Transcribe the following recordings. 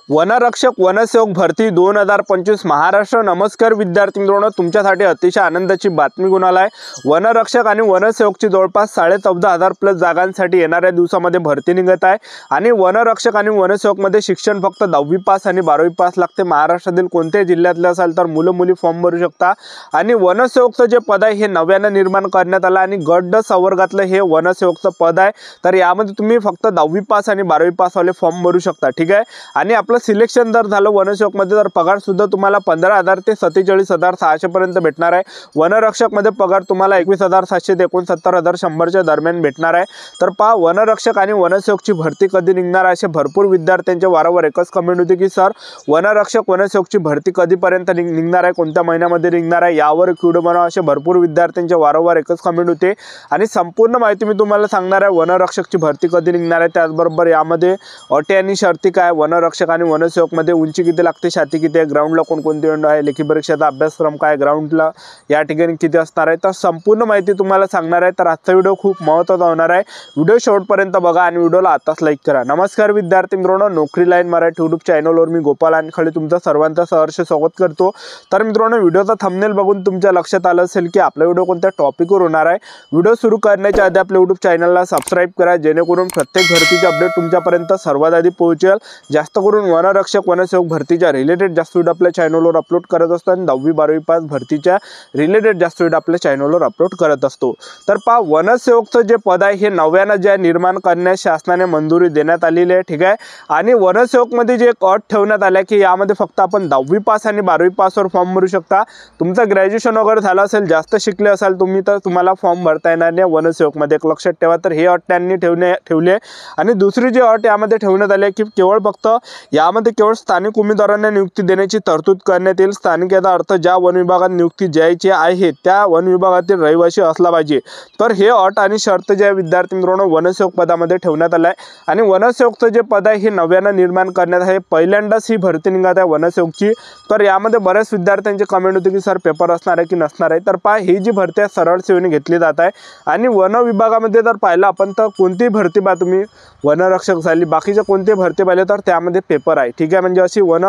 वनरक्षक वनसेवक भरती 2025 महाराष्ट्र। नमस्कार विद्यार्थी मित्रांनो, तुमच्यासाठी अतिशय आनंदाची बातमी घेऊन आलाय। वनरक्षक आणि वनसेवकची जवळपास 14,500 प्लस जागांसाठी येणाऱ्या दिवसामध्ये भरती निघत आहे। आणि वनरक्षक आणि वनसेवक मध्ये शिक्षण फक्त 10वी पास आणि 12वी पास लागते। महाराष्ट्रातील कोणत्याही जिल्ह्यातले असाल तर मुलं मुली फॉर्म भरू शकता। आणि वनसेवकचं जे पद आहे हे नव्याने निर्माण करण्यात आलं आणि गट ड संवर्गातलं हे वनसेवकचं पद आहे। तर यामध्ये तुम्ही फक्त 10वी पास आणि 12वी पास वाले फॉर्म भरू शकता, ठीक आहे। आणि आपलं सिलेक्शन जर झालं वनसेवक मध्ये तर पगार सुद्धा तुम्हाला 15,000 ते 47,600 पर्यंत भेटणार आहे। वनरक्षक मध्ये पगार तुम्हाला 21,700 ते 69,100 च्या दरम्यान भेटणार आहे। तर पहा, वनरक्षक आणि वनसेवकची भरती कधी निघणार असे भरपूर विद्यार्थ्यांचे वारंवार एकच कमेंट होती की सर वनरक्षक वनसेवकची भरती कधीपर्यंत निघणार आहे, कोणत्या महिन्यामध्ये निघणार आहे, यावर एक व्हिडिओ बनवा असे भरपूर विद्यार्थ्यांचे वारंवार एकच कमेंट होते। आणि संपूर्ण माहिती मी तुम्हाला सांगणार आहे। वनरक्षकची भरती कधी निघणार आहे, त्याचबरोबर यामध्ये अटी आणि शर्ती काय, वनरक्षक आणि वनसेवक मध्ये उंची किती लागते, छाती किती आहे, ग्राउंडला कोणकोणते विंडो आहे, लेखी परीक्षेचा अभ्यासक्रम काय, ग्राउंडला या ठिकाणी किती असणार आहे, तर संपूर्ण माहिती तुम्हाला सांगणार आहे। तर आजचा व्हिडिओ खूप महत्त्वाचा होणार आहे। व्हिडिओ शेवटपर्यंत बघा आणि व्हिडिओला आताच लाईक करा। नमस्कार विद्यार्थी मित्रांनो, नोकरी लाईन मराठी यूट्यूब चॅनलवर मी गोपाल अनखळे तुमचं सर्वांचं सहर्ष स्वागत करतो। तर मित्रांनो, व्हिडिओचा थंबनेल बघून तुमच्या लक्षात आलं असेल की आपला व्हिडिओ कोणत्या टॉपिकवर होणार आहे। व्हिडिओ सुरू करण्याच्या आधी आपल्या यूट्यूब चॅनलला सबस्क्राइब करा, जेणेकरून प्रत्येक भरतीचे अपडेट तुमच्यापर्यंत सर्वात आधी पोहोचेल। जास्त करून वनरक्षक वनसेवक भरतीच्या रिलेटेड जास्त व्हिडिओ आपल्या चॅनलवर अपलोड करत असतो आणि 10वी 12वी पास भरतीच्या रिलेटेड जास्त व्हिडिओ आपल्या चॅनलवर अपलोड करत असतो। तर पहा, वनसेवकचं जे पद आहे हे नव्याने जे निर्माण करण्यास शासनाने मंजुरी देण्यात आलेली आहे, ठीक आहे। आणि वनसेवक मध्ये जे अट ठेवण्यात आल्या की यामध्ये फक्त आपण 10वी पास आणि 12वी पासवर फॉर्म भरू शकता। तुमचं ग्रॅज्युएशन वगैरे झालं असेल, जास्त शिकले असाल तुम्ही, तर तुम्हाला फॉर्म भरता येणार नाही वनसेवक मध्ये, एक लक्षात ठेवा। तर हे अट त्यांनी ठेवले। आणि दुसरी जी अट यामध्ये ठेवण्यात आली की केवळ फक्त यामध्ये केवळ स्थानिक उमेदवारांना नियुक्ती देण्याची तरतूद करण्यात येईल। स्थानिक याचा अर्थ ज्या वन विभागात नियुक्ती द्यायची आहे त्या वन विभागातील रहिवासी असला पाहिजे। तर हे अट आणि शर्त जे विद्यार्थी मित्रांनो वनसेवक पदामध्ये ठेवण्यात आलं आहे। आणि वनसेवकचं जे पद आहे हे नव्याने निर्माण करण्यात आहे। पहिल्यांदाच ही भरती निघत आहे वनसेवकची। तर यामध्ये बऱ्याच विद्यार्थ्यांचे कमेंट होते की सर पेपर असणार आहे की नसणार आहे। तर पहा, ही जी भरती आहे सरळ सेवेने घेतली जात आहे। आणि वन विभागामध्ये जर पाहिलं आपण तर कोणतीही भरती पहा तुम्ही, वनरक्षक झाली, बाकीच्या कोणती भरती पाहिले तर त्यामध्ये पेपर आहे, ठीक आहे। म्हणजे अशी वन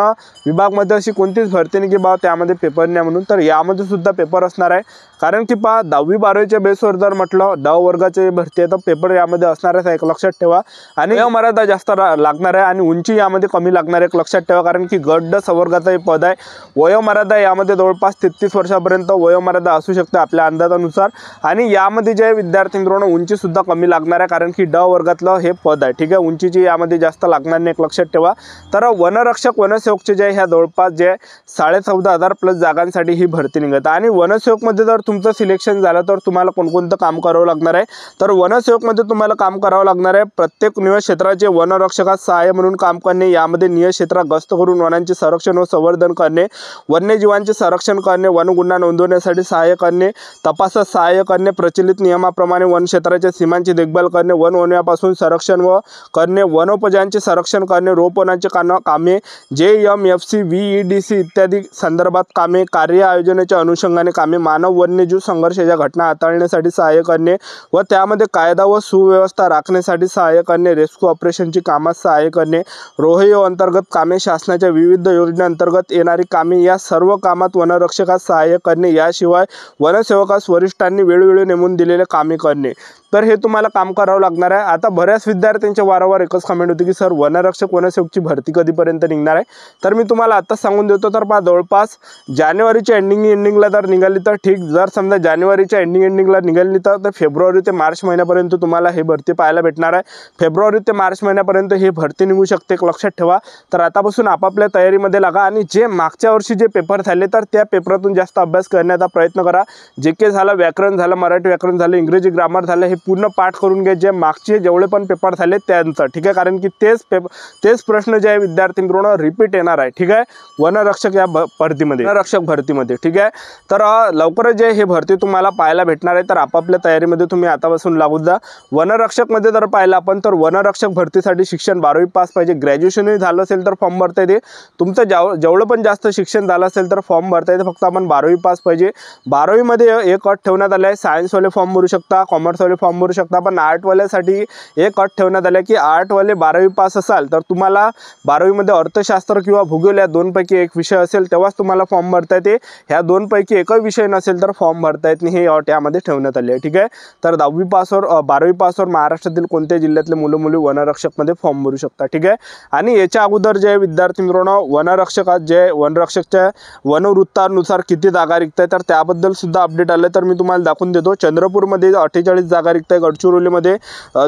विभागमध्ये अशी कोणतीच भरती नाही की बा त्यामध्ये पेपर नाही म्हणून, तर यामध्ये सुद्धा पेपर असणार आहे। कारण की पहा, 10वी 12वीच्या बेसवर जर म्हटलं ड वर्गाचे भरती आहे तर पेपर यामध्ये असणारच आहे, एक लक्षात ठेवा। आणि वयोमर्यादा जास्त लागणार आहे आणि उंची यामध्ये कमी लागणार आहे, एक लक्षात ठेवा। कारण की गट ड संवर्गाचं हे पद आहे। वयोमर्यादा यामध्ये जवळपास 33 वर्षापर्यंत वयोमर्यादा असू शकते आपल्या अंदाजानुसार। आणि यामध्ये जे विद्यार्थी मित्रांनो उंची सुद्धा कमी लागणार आहे, कारण की ड वर्गातलं हे पद आहे, ठीक आहे। उंचीची यामध्ये जास्त लागणार नाही, एक लक्षात ठेवा। तर वनरक्षक वनसेवकचे जे ह्या जवळपास जे 14,500 प्लस जागांसाठी ही भरती निघत आहे। आणि वनसेवक मध्ये जर तुमचं सिलेक्शन झालं तर तुम्हाला कोणकोणतं काम करावं लागणार आहे, तर वनसेवक मध्ये तुम्हाला काम करावं लागणार आहे प्रत्येक नियत क्षेत्राचे वनरक्षकास सहाय्य म्हणून काम करणे, यामध्ये नियत क्षेत्रात गस्त करून वनांचे संरक्षण व संवर्धन करणे, वन्यजीवांचे संरक्षण करणे, वनगुन्हा नोंदवण्यासाठी सहाय्य करणे, तपासात सहाय्य करणे, प्रचलित नियमाप्रमाणे वन क्षेत्राच्या सीमांची देखभाल करणे, वनवण्यापासून संरक्षण व करणे, वनोपजांचे संरक्षण करणे, रोपवनांचे कामे, JMFC VEDC इत्यादी संदर्भात कामे, कार्य आयोजनाच्या अनुषंगाने कामे, मानव वन्यजीव संघर्षाच्या घटना हाताळण्यासाठी सहाय्य करणे व त्यामध्ये कायदा व सुव्यवस्था राखण्यासाठी सहाय्य करणे, रेस्क्यू ऑपरेशनची कामात सहाय्य करणे, रोहयो अंतर्गत कामे, शासनाच्या विविध योजनांतर्गत येणारी कामे, या सर्व कामात वनरक्षकास सहाय्य करणे, याशिवाय वनसेवकास वरिष्ठांनी वेळोवेळी नेमून दिलेले कामे करणे। तर हे तुम्हाला काम करावं लागणार आहे। आता बऱ्याच विद्यार्थ्यांच्या वारंवार एकच कमेंट होती की सर वनरक्षक वनसेवकची भरती कधीपर्यंत निघणार आहे, तर मी तुम्हाला आता सांगून देतो। तर पहा, जवळपास जानेवारीच्या एंडिंगला जर निघाली तर ठीक, जर समजा जानेवारीच्या एंडिंगला निघाली तर फेब्रुवारी ते मार्च महिन्यापर्यंत तुम्हाला हे भरती पाहायला भेटणार आहे। फेब्रुवारी ते मार्च महिन्यापर्यंत ही भरती निघू शकते, एक लक्षात ठेवा। तर आतापासून आपापल्या तयारीमध्ये लागा आणि जे मागच्या वर्षी जे पेपर झाले तर त्या पेपरातून जास्त अभ्यास करण्याचा प्रयत्न करा। JK झालं, व्याकरण झालं, मराठी व्याकरण झालं, इंग्रजी ग्रामर झालं, हे पूर्ण पाठ करून घ्या जे मागचे जेवढे पण पेपर झाले त्यांचं, ठीक आहे। कारण की तेच प्रश्न जे आहे विद्यार्थी मित्रांनो रिपीट येणार आहे, ठीक आहे, वनरक्षक या भरतीमध्ये, ठीक आहे। तर लवकरच जे हे भरती तुम्हाला पाहायला भेटणार आहे। तर आपापल्या तयारीमध्ये तुम्ही आतापासून लागू जा। वनरक्षक मध्ये जर पाहिलं आपण तर वनरक्षक भरतीसाठी शिक्षण 12वी पास पाहिजे, ग्रॅज्युएशनही झालं असेल तर फॉर्म भरता येते। तुमचं जेवढं पण जास्त शिक्षण झालं असेल तर फॉर्म भरता येते, फक्त आपण 12वी पास पाहिजे। 12वी मध्ये एक अट ठेवण्यात आली आहे, सायन्सवाले फॉर्म भरू शकता, कॉमर्सवाले फॉर्म भरू शकता। पण आर्टवाल्यासाठी एक अट ठेवण्यात आली की आर्टवाले 12वी पास असाल तर तुम्हाला 12वीमध्ये अर्थशास्त्र किंवा भूगोल या दोनपैकी एक विषय असेल तेव्हाच तुम्हाला फॉर्म भरता येते। ह्या दोनपैकी एकही विषय नसेल तर फॉर्म भरता येत नाही, हे अट यामध्ये ठेवण्यात आली आहे। ठीक आहे, तर 10वी पासवर 12वी पासवर महाराष्ट्रातील कोणत्याही जिल्ह्यातले मुलं मुली वनरक्षकमध्ये फॉर्म भरू शकता। ठीक आहे, आणि याच्या अगोदर जे विद्यार्थी मित्रांनो वनरक्षकात जे वनरक्षकच्या वनवृत्तानुसार किती जागा रिक्त आहे तर त्याबद्दल सुद्धा अपडेट आले, तर मी तुम्हाला दाखवून देतो। चंद्रपूरमध्ये 48 जागा रिक्त आहे, गडचिरोलीमध्ये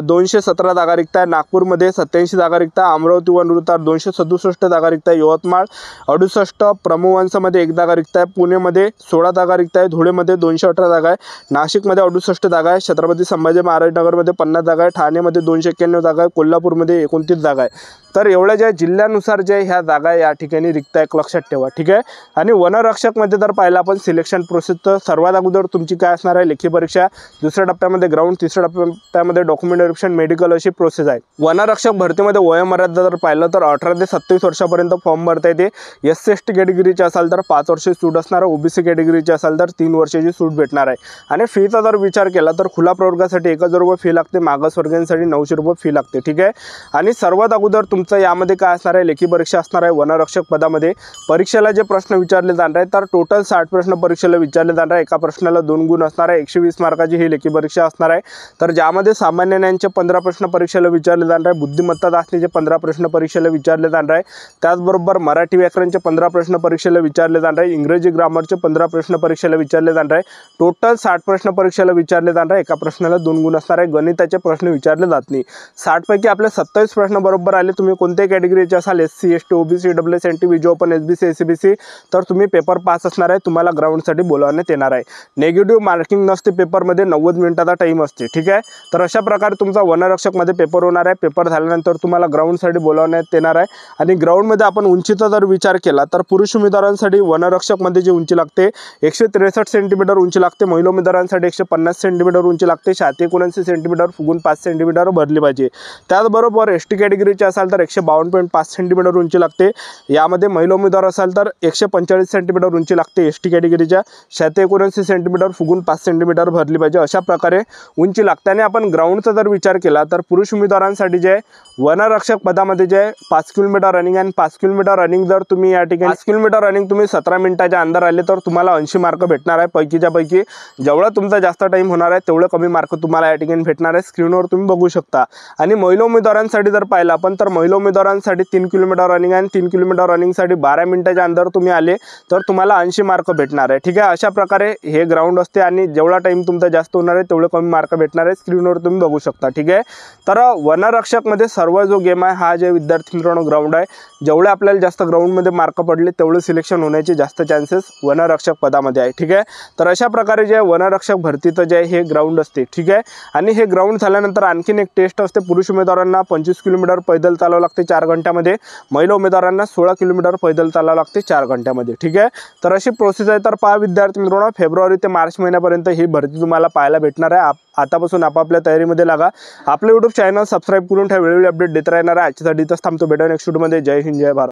217 जागा रिक्त आहे, नागपूरमध्ये 87 जागा रिक्त आहे, अमरावती वनवृत्तावर 267 जागा रिक्त आहे, यवतमाळ 68, प्रमोवंसमध्ये 1 जागा रिक्त आहे, पुणेमध्ये 16 जागा रिक्त आहे, धुळेमध्ये 218 जागा आहे, नाशिकमध्ये 68 जागा आहे, छत्रपती संभाजी महाराजनगरमध्ये 50 जागा आहे, ठाणेमध्ये 291 जागा आहे, कोल्हापूरमध्ये 29 जागा आहे। तर एवढ्या ज्या जिल्ह्यानुसार जे ह्या जागा या ठिकाणी रिक्त आहे लक्षात ठेवा। ठीक आहे, आणि वनरक्षकमध्ये जर पाहिलं आपण सिलेक्शन प्रोसेस तर सर्वात अगोदर तुमची काय असणार आहे लेखी परीक्षा, दुसऱ्या टप्प्यामध्ये ग्राउंड, तिसऱ्या टप्प्यामध्ये डॉक्युमेंट व्हेरिफिकेशन, मेडिकल अशी प्रोसेस आहे। वनरक्षक भरतीमध्ये वयोमर्यादा जर पाहिलं तर 18 ते 27 वर्षापर्यंत फॉर्म भरता येते। SC/ST कॅटेगरीचे असाल तर 5 वर्षे सूट असणार आहे, OBC कॅटेगरीचे असाल तर 3 वर्षाची सूट भेटणार आहे। आणि फीचा जर विचार केला तर खुला प्रवर्गासाठी 1000 रुपये फी लागते, मागासवर्गीयांसाठी 900 रुपये फी लागते। ठीक आहे, आणि सर्वात अगोदर तुमचं यामध्ये काय असणार आहे लेखी परीक्षा असणार आहे। वनरक्षक पदामध्ये परीक्षेला जे प्रश्न विचारले जाणार आहेत तर टोटल 60 प्रश्न परीक्षेला विचारले जाणार आहे, एका प्रश्नाला 2 गुण असणार आहे, 120 मार्काची ही लेखी परीक्षा असणार आहे। तर ज्यामध्ये सामान्य ज्ञानचे 15 प्रश्न परीक्षेला विचारले जाणार आहे, बुद्धिमत्ता चाचणीचे 15 प्रश्न परीक्षेला विचारले जाणार आहे, त्याचबरोबर मराठी व्याकरणचे 15 प्रश्न परीक्षेला विचारले जाणार आहे, इंग्रजी ग्रामरचे 15 प्रश्न परीक्षेला विचारले जाणार आहे, टोटल 60 प्रश्न परीक्षेला विचारले जाणार आहे, एका प्रश्नाला 2 गुण असणार आहे। गणिताचे प्रश्न विचारले जात नाही। 60 पैकी आपले 27 प्रश्न बरोबर आले, तुम्ही कोणत्याही कॅटेगरीचे असाल SC/ST OBC EWS NT विजो ओपन SBC SCBC तर तुम्ही पेपर पास असणार आहे, तुम्हाला ग्राउंडसाठी बोलावण्यात येणार आहे। नेगेटिव्ह मार्किंग नसते, पेपरमध्ये 90 मिनिटाचा टाइम असते। ठीक आहे, तर अशा प्रकारे तुमचा वनरक्षकमध्ये पेपर होणार आहे। पेपर झाल्यानंतर तुम्हाला ग्राउंडसाठी बोलावण्यात येणार आहे। आणि ग्राउंडमध्ये आपण उंचीचा जर विचार केला तर पुरुष उमेदवारांसाठी वनरक्षकमध्ये जी उंची लागते 163 सेंटीमीटर उंची लागते, महिला उमेदवारांसाठी 150 सेंटीमीटर उंची लागते, 79 सेंटीमीटर फुगून 5 सेंटीमीटर भरली पाहिजे। त्याचबरोबर ST कॅटेगरीचे असाल तर 152.5 सेंटीमीटर उंची लागते, यामध्ये महिला उमेदवार असाल तर 145 सेंटीमीटर उंची लागते ST कॅटेगरीच्या, 79 सेंटीमीटर फुगून 5 सेंटीमीटर भरली पाहिजे, अशा प्रकारे उंची लागते। आणि आपण ग्राउंडचा जर विचार केला तर पुरुष उमेदवारांसाठी जे वनरक्षक पदामध्ये जे 5 किलोमीटर रनिंग आणि 5 किलोमीटर रनिंग जर तुम्ही या ठिकाणी 5 किलोमीटर रनिंग तुम्ही 17 मिनिटाच्या अंदर आले तर तुम्हाला 80 मार्क भेटणार आहे। पैकीच्या पैकी जेवढा तुमचा जास्त टाइम होणार आहे तेवढं कमी मार्क तुम्हाला या ठिकाणी भेटणार आहे, स्क्रीनवर तुम्ही बघू शकता। आणि महिला उमेदवारांसाठी जर पाहिलं आपण तर महिला उमेदवारांसाठी 3 किलोमीटर रनिंग आणि 3 किलोमीटर रनिंगसाठी 12 मिनिटाच्या अंदर तुम्ही आले तर तुम्हाला 80 मार्क भेटणार आहे। ठीक आहे, अशा प्रकारे हे ग्राउंड असते आणि जेवढा टाइम तुमचा जास्त होणार आहे तेवढं कमी मार्क भेटणार आहे, स्क्रीनवर तुम्ही बघू शकता। ठीक आहे, तर वनरक्षकमध्ये सर्व जो गेम आहे हा जे विद्यार्थी मित्रांनो ग्राउंड आहे, जेवढे आपल्याला जास्त ग्राउंडमध्ये मार्क पडले तेवढे सिलेक्शन होण्याचे जास्त चान्सेस वनरक्षक पदामध्ये आहे। ठीक आहे, तर अशा प्रकारे जे वनरक्षक भरतीचं जे हे ग्राउंड असते। ठीक आहे, आणि हे ग्राउंड झाल्यानंतर आणखीन एक टेस्ट असते, पुरुष उमेदवारांना 25 किलोमीटर पैदल चालावं लागते 4 घंट्यामध्ये, महिला उमेदवारांना 16 किलोमीटर पैदल चालावं लागते 4 घंट्यामध्ये। ठीक आहे, तर अशी प्रोसेस आहे। तर पहा विद्यार्थी मित्रांनो, फेब्रुवारी ते मार्च महिन्यापर्यंत ही भरती तुम्हाला पाहायला भेटणार आहे। आतापासून आपापल्या तयारीमध्ये लागा, आपलं YouTube चॅनल सबस्क्राईब करून ठेवा, वेळोवेळी अपडेट देत राहणार आहे। आजच्यासाठी इथंच थांबतो, भेटूया नेक्स्ट व्हिडिओमध्ये। जय हिंद, जय भारत।